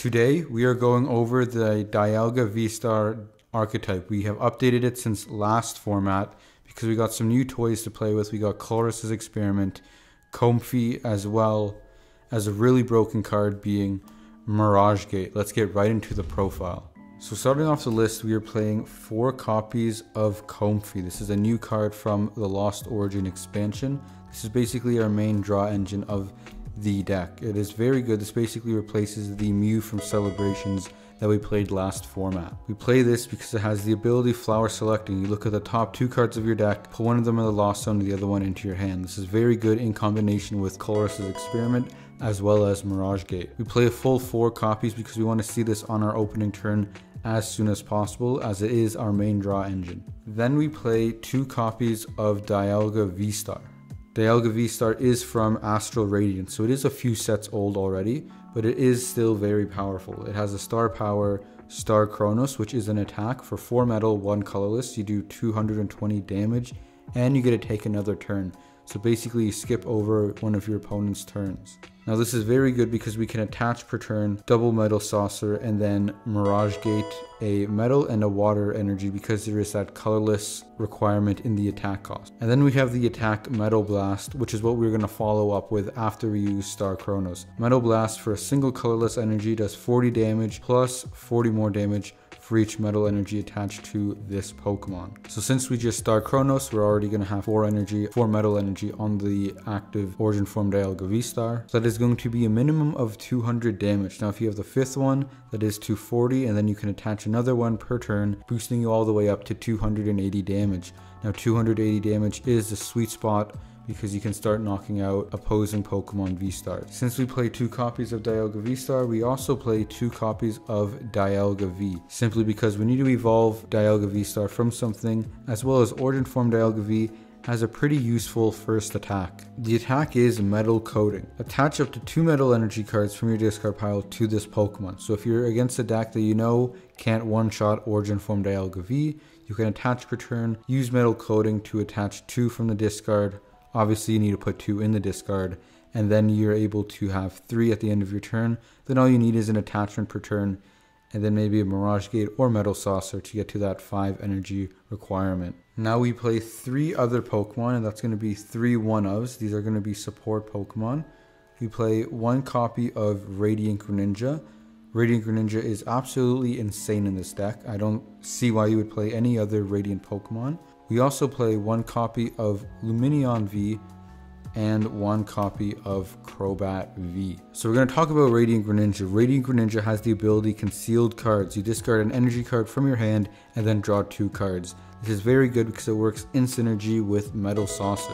Today we are going over the Dialga vstar archetype. We have updated it since last format because we got some new toys to play with. We got Chloris's Experiment, Comfy, as well as a really broken card being Mirage Gate. Let's get right into the profile. So starting off the list, we are playing 4 copies of Comfy. This is a new card from the Lost Origin expansion. This is basically our main draw engine of the deck. It is very good. This basically replaces the Mew from Celebrations that we played last format. We play this because it has the ability Flower Selecting. You look at the top 2 cards of your deck, put one of them in the Lost Zone and the other one into your hand. This is very good in combination with Chloris's Experiment as well as Mirage Gate. We play a full 4 copies because we want to see this on our opening turn as soon as possible, as it is our main draw engine. Then we play 2 copies of Dialga vstar. Dialga vstar is from Astral Radiance, so it is a few sets old already, but it is still very powerful. It has a star power, Star Chronos, which is an attack for 4 metal, 1 colorless. You do 220 damage, and you get to take another turn. So basically you skip over one of your opponent's turns. Now this is very good because we can attach per turn double Metal Saucer and then Mirage Gate a metal and a water energy because there is that colorless requirement in the attack cost. And then we have the attack Metal Blast, which is what we're going to follow up with after we use Star Chronos. Metal Blast for a single colorless energy does 40 damage plus 40 more damage for each metal energy attached to this Pokemon. So since we just Star Chronos, we're already going to have 4 metal energy on the active Origin form Dialga vstar. So that is going to be a minimum of 200 damage. Now if you have the 5th one, that is 240, and then you can attach another one per turn, boosting you all the way up to 280 damage. Now 280 damage is the sweet spot because you can start knocking out opposing Pokemon V-Stars. Since we play 2 copies of Dialga V-Star, we also play 2 copies of Dialga V, simply because we need to evolve Dialga V-Star from something, as well as Origin form Dialga V has a pretty useful first attack. The attack is Metal Coating. Attach up to 2 metal energy cards from your discard pile to this Pokemon. So if you're against a deck that you know can't one-shot Origin form Dialga V, you can attach per turn, use Metal Coating to attach 2 from the discard. Obviously you need to put 2 in the discard, and then you're able to have 3 at the end of your turn. Then all you need is an attachment per turn, and then maybe a Mirage Gate or Metal Saucer to get to that 5 energy requirement. Now we play 3 other Pokemon, and that's going to be 3 1-ofs. These are going to be support Pokemon. We play 1 copy of Radiant Greninja. Radiant Greninja is absolutely insane in this deck. I don't see why you would play any other Radiant Pokemon. We also play 1 copy of Lumineon V and 1 copy of Crobat V. So we're going to talk about Radiant Greninja. Radiant Greninja has the ability Concealed Cards. You discard an energy card from your hand and then draw 2 cards. This is very good because it works in synergy with Metal Saucer.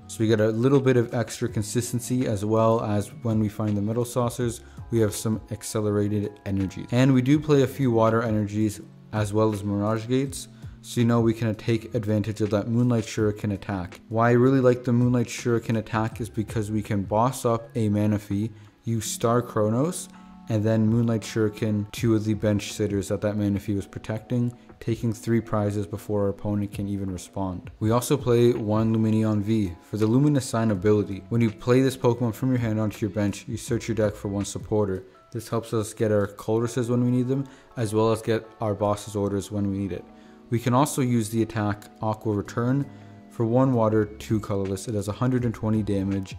So we get a little bit of extra consistency, as well as when we find the Metal Saucers, we have some accelerated energy. And we do play a few water energies as well as Mirage Gates. So you know we can take advantage of that Moonlight Shuriken attack. Why I really like the Moonlight Shuriken attack is because we can boss up a Manaphy, use Star Chronos, and then Moonlight Shuriken 2 of the bench sitters that Manaphy was protecting, taking 3 prizes before our opponent can even respond. We also play 1 Lumineon V for the Luminous Sign ability. When you play this Pokemon from your hand onto your bench, you search your deck for 1 supporter. This helps us get our Colruses when we need them, as well as get our Boss's Orders when we need it. We can also use the attack Aqua Return for 1 water, 2 colorless. It does 120 damage,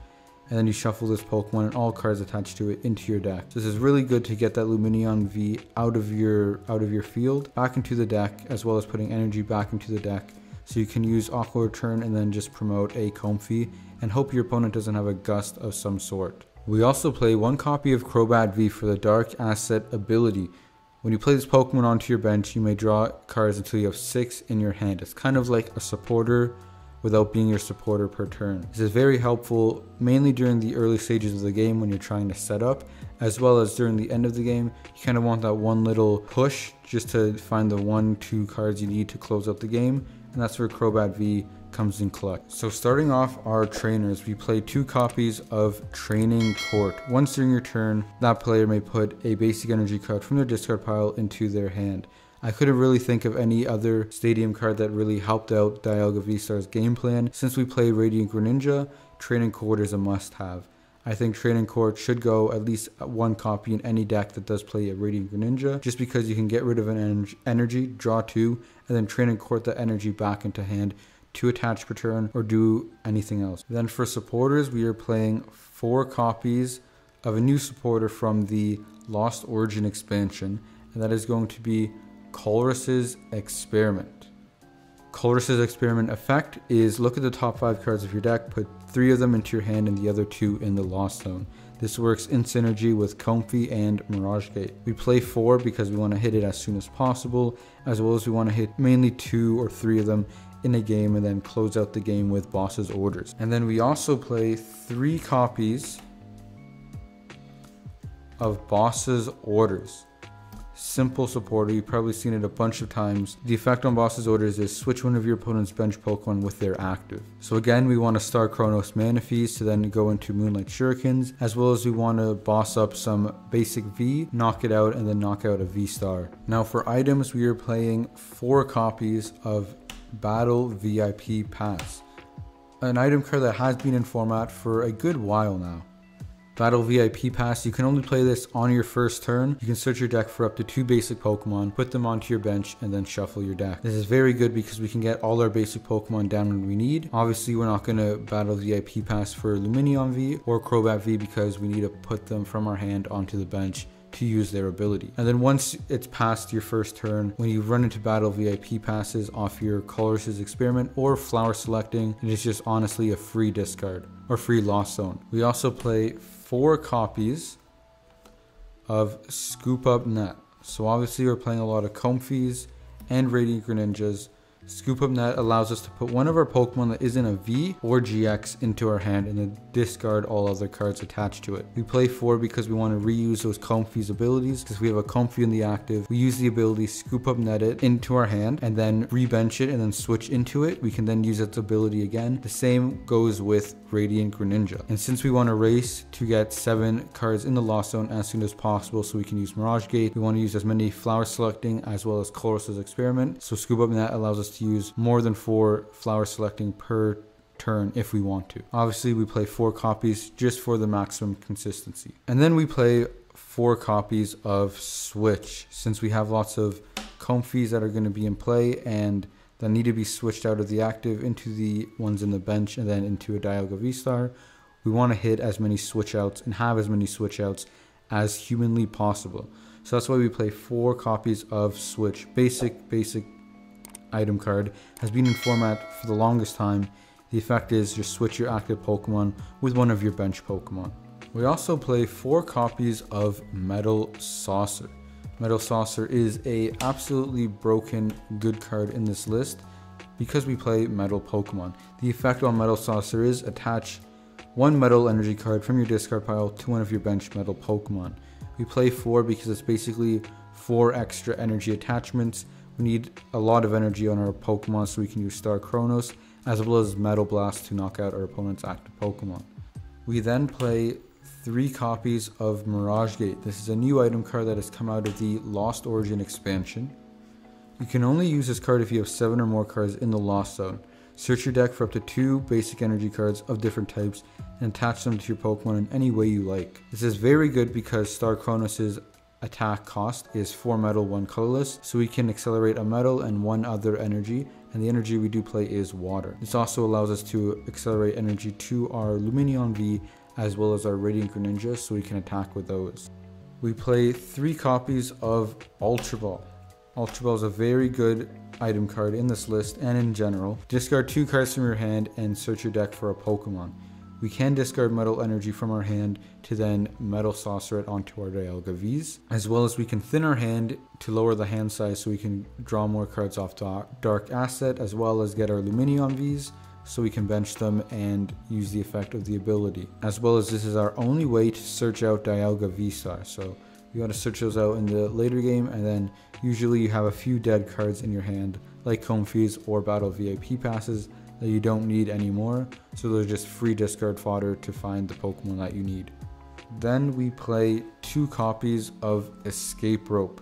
and then you shuffle this Pokemon and all cards attached to it into your deck. So this is really good to get that Lumineon V out of your field, back into the deck, as well as putting energy back into the deck. So you can use Aqua Return and then just promote a Comfy and hope your opponent doesn't have a Gust of some sort. We also play 1 copy of Crobat V for the Dark Asset ability. When you play this Pokemon onto your bench, you may draw cards until you have 6 in your hand. It's kind of like a supporter without being your supporter per turn. This is very helpful, mainly during the early stages of the game when you're trying to set up, as well as during the end of the game. You kind of want that one little push just to find the 1-2 cards you need to close out the game, and that's where Crobat V comes in clutch. So starting off our trainers, we play 2 copies of Training Court. Once during your turn, that player may put a basic energy card from their discard pile into their hand. I couldn't really think of any other stadium card that really helped out Dialga vstar's game plan. Since we play Radiant Greninja, Training Court is a must-have. I think Training Court should go at least one copy in any deck that does play a Radiant Greninja, just because you can get rid of an energy, draw 2, and then Training Court that energy back into hand to attach per turn or do anything else. Then for supporters, we are playing 4 copies of a new supporter from the Lost Origin expansion, and that is going to be Colress's Experiment. Colress's Experiment effect is look at the top 5 cards of your deck, put 3 of them into your hand and the other 2 in the Lost Zone. This works in synergy with Comfy and Mirage Gate. We play 4 because we want to hit it as soon as possible, as well as we want to hit mainly 2 or 3 of them in a game and then close out the game with Boss's Orders. And then we also play 3 copies of Boss's Orders. Simple supporter, you've probably seen it a bunch of times. The effect on Boss's Orders is switch one of your opponent's bench Pokemon with their active. So again, we want to Star Chronos Manaphy's to then go into Moonlight Shurikens, as well as we want to boss up some basic V, knock it out, and then knock out a V-Star. Now for items, we are playing 4 copies of Battle VIP Pass, an item card that has been in format for a good while now. Battle VIP Pass, you can only play this on your first turn. You can search your deck for up to 2 basic Pokemon, put them onto your bench, and then shuffle your deck. This is very good because we can get all our basic Pokemon down when we need. Obviously, we're not going to Battle VIP Pass for Lumineon V or Crobat V because we need to put them from our hand onto the bench to use their ability. And then once it's past your first turn, when you run into Battle VIP passes off your Colress's Experiment or Flower Selecting, it is just honestly a free discard or free Lost Zone. We also play 4 copies of Scoop Up Net. So obviously we're playing a lot of Comfys and Radiant Greninjas. Scoop Up Net allows us to put one of our Pokemon that isn't a V or GX into our hand and then discard all other cards attached to it. We play 4 because we want to reuse those Comfy's abilities. Because we have a Comfy in the active, we use the ability Scoop Up Net it into our hand and then rebench it and then switch into it. We can then use its ability again. The same goes with Radiant Greninja. And since we want to race to get 7 cards in the Lost Zone as soon as possible so we can use Mirage Gate, we want to use as many Flower Selecting as well as Colress's Experiment. So Scoop Up Net allows us to use more than 4 Flower Selecting per turn if we want to. Obviously we play 4 copies just for the maximum consistency. And then we play 4 copies of Switch, since we have lots of Comfys that are going to be in play and that need to be switched out of the active into the ones in the bench and then into a Dialga vstar. We want to hit as many switch outs and have as many switch outs as humanly possible. So that's why we play 4 copies of Switch. Basic item card, has been in format for the longest time. The effect is just switch your active Pokemon with one of your bench Pokemon. We also play 4 copies of Metal Saucer. Metal Saucer is a absolutely broken good card in this list because we play metal Pokemon. The effect on Metal Saucer is attach 1 metal energy card from your discard pile to one of your bench metal Pokemon. We play 4 because it's basically 4 extra energy attachments. We need a lot of energy on our Pokemon so we can use Star Chronos as well as Metal Blast to knock out our opponent's active Pokemon. We then play 3 copies of Mirage Gate. This is a new item card that has come out of the Lost Origin expansion. You can only use this card if you have 7 or more cards in the Lost Zone. Search your deck for up to 2 basic energy cards of different types and attach them to your Pokemon in any way you like. This is very good because Star Chronos' attack cost is 4 metal, 1 colorless, so we can accelerate a metal and 1 other energy, and the energy we do play is water. This also allows us to accelerate energy to our Lumineon V as well as our Radiant Greninja so we can attack with those. We play 3 copies of Ultra Ball. Ultra Ball is a very good item card in this list and in general. Discard 2 cards from your hand and search your deck for a Pokemon. We can discard metal energy from our hand to then Metal Saucer it onto our Dialga Vs, as well as we can thin our hand to lower the hand size so we can draw more cards off Dark Asset, as well as get our Lumineon Vs so we can bench them and use the effect of the ability. As well as this is our only way to search out Dialga vstar, so you got to search those out in the later game, and then usually you have a few dead cards in your hand like Comfys or Battle VIP passes that you don't need anymore, so they're just free discard fodder to find the Pokemon that you need. Then we play 2 copies of Escape Rope.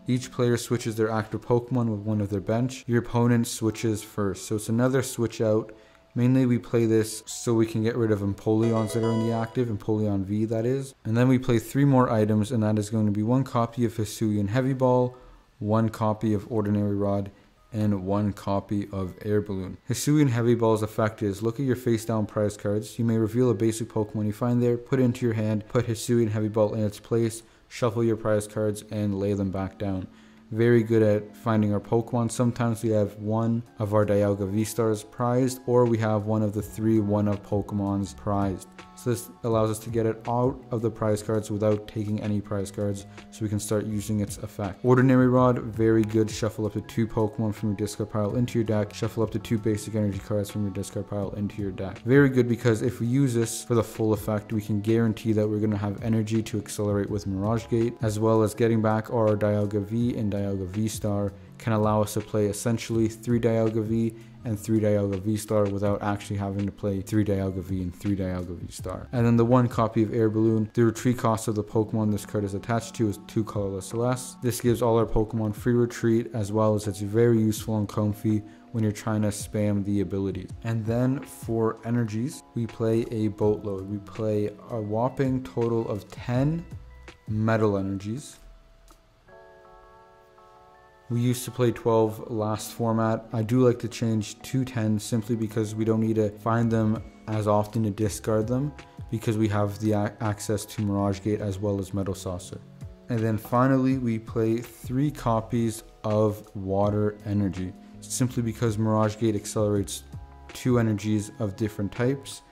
Each player switches their active Pokemon with one of their bench. Your opponent switches first, so it's another switch out Mainly we play this so we can get rid of Empoleons that are in the active, Empoleon V that is. And then we play 3 more items, and that is going to be 1 copy of Hisuian Heavy Ball, 1 copy of Ordinary Rod, and 1 copy of Air Balloon. Hisuian Heavy Ball's effect is, look at your face down prize cards. You may reveal a basic Pokemon you find there, put it into your hand, put Hisuian Heavy Ball in its place, shuffle your prize cards, and lay them back down. Very good at finding our Pokemon. Sometimes we have one of our Dialga vstars prized, or we have one of the 3 1-of Pokemons prized. So this allows us to get it out of the prize cards without taking any prize cards, so we can start using its effect. Ordinary Rod, very good. Shuffle up to 2 Pokemon from your discard pile into your deck. Shuffle up to 2 basic energy cards from your discard pile into your deck. Very good, because if we use this for the full effect, we can guarantee that we're going to have energy to accelerate with Mirage Gate, as well as getting back our Dialga V and Dialga V-Star can allow us to play essentially 3 Dialga V and 3 Dialga V-Star without actually having to play 3 Dialga V and 3 Dialga V-Star. And then the 1 copy of Air Balloon. The retreat cost of the Pokemon this card is attached to is 2 colorless less. This gives all our Pokemon free retreat, as well as it's very useful and comfy when you're trying to spam the abilities. And then for energies, we play a boatload. We play a whopping total of 10 metal energies. We used to play 12 last format. I do like to change to 10 simply because we don't need to find them as often to discard them, because we have the access to Mirage Gate as well as Metal Saucer. And then finally we play 3 copies of Water Energy, simply because Mirage Gate accelerates 2 energies of different types,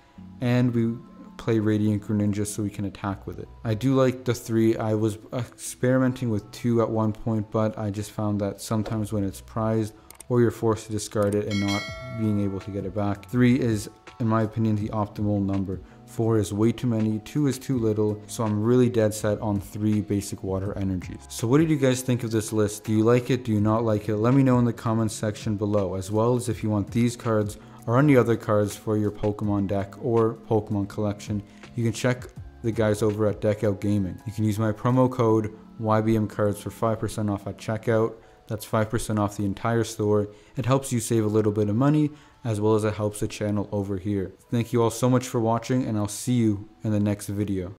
and we play Radiant Greninja so we can attack with it. I do like the 3. I was experimenting with 2 at one point, but I just found that sometimes when it's prized or you're forced to discard it and not being able to get it back, 3 is, in my opinion, the optimal number. 4 is way too many, 2 is too little, so I'm really dead set on 3 basic water energies. So what did you guys think of this list? Do you like it? Do you not like it? Let me know in the comments section below, as well as if you want these cards or any other cards for your Pokemon deck or Pokemon collection. You can check the guys over at Deck Out Gaming. You can use my promo code YBMCards for 5% off at checkout. That's 5% off the entire store. It helps you save a little bit of money, as well as it helps the channel over here. Thank you all so much for watching, and I'll see you in the next video.